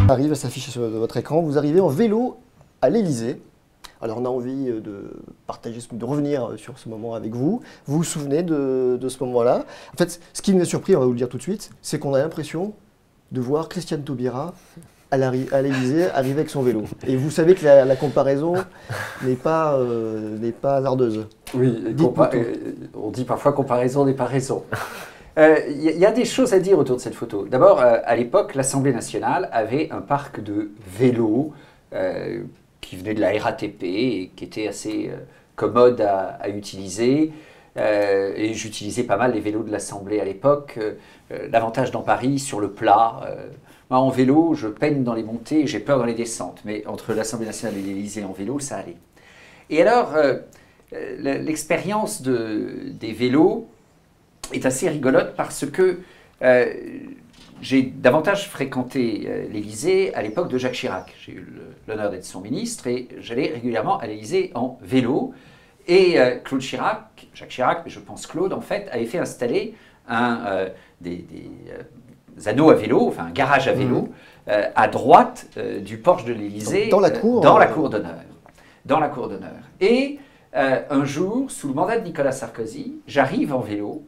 Arrive à s'afficher sur votre écran, vous arrivez en vélo à l'Élysée. Alors on a envie de partager, de revenir sur ce moment avec vous. Vous vous souvenez de ce moment-là? En fait, ce qui nous a surpris, on va vous le dire tout de suite, c'est qu'on a l'impression de voir Christiane Taubira à l'Élysée arriver avec son vélo. Et vous savez que la comparaison n'est pas hasardeuse. Oui, on dit parfois comparaison n'est pas raison. Il y a des choses à dire autour de cette photo. D'abord, à l'époque, l'Assemblée nationale avait un parc de vélos qui venait de la RATP et qui était assez commode à utiliser. Et j'utilisais pas mal les vélos de l'Assemblée à l'époque. L'avantage dans Paris, sur le plat, moi en vélo, je peine dans les montées et j'ai peur dans les descentes. Mais entre l'Assemblée nationale et l'Élysée en vélo, ça allait. Et alors, l'expérience des vélos est assez rigolote parce que j'ai davantage fréquenté l'Élysée à l'époque de Jacques Chirac. J'ai eu l'honneur d'être son ministre et j'allais régulièrement à l'Élysée en vélo. Et Jacques Chirac, mais je pense Claude, en fait, avait fait installer des anneaux à vélo, enfin un garage à vélo, à droite du porche de l'Élysée, dans la cour d'honneur. Dans la cour d'honneur. Et un jour, sous le mandat de Nicolas Sarkozy, j'arrive en vélo,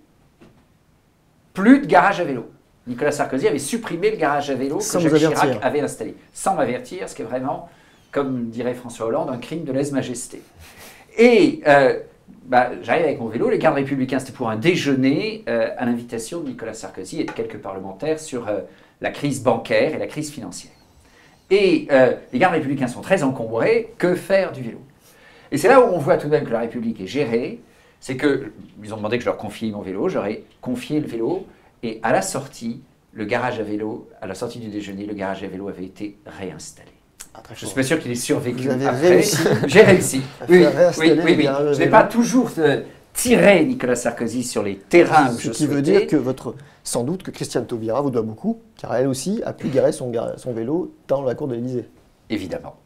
plus de garage à vélo. Nicolas Sarkozy avait supprimé le garage à vélo que Jacques Chirac avait installé, sans m'avertir, ce qui est vraiment, comme dirait François Hollande, un crime de lèse-majesté. Et j'arrive avec mon vélo, les gardes républicains, c'était pour un déjeuner à l'invitation de Nicolas Sarkozy et de quelques parlementaires sur la crise bancaire et la crise financière. Et les gardes républicains sont très encombrés, que faire du vélo? Et c'est là où on voit tout de même que la République est gérée, c'est qu'ils ont demandé que je leur confie mon vélo, j'aurais confié le vélo, et à la sortie, le garage à vélo, à la sortie du déjeuner, le garage à vélo avait été réinstallé. Je ne suis pas sûr qu'il ait survécu. Vous avez après. réussi. J'ai réussi. Oui. Je n'ai pas toujours tiré Nicolas Sarkozy sur les terrains où je souhaitais. Ce qui veut dire que sans doute que Christiane Taubira vous doit beaucoup, car elle aussi a pu garer son vélo dans la cour de l'Élysée. Évidemment.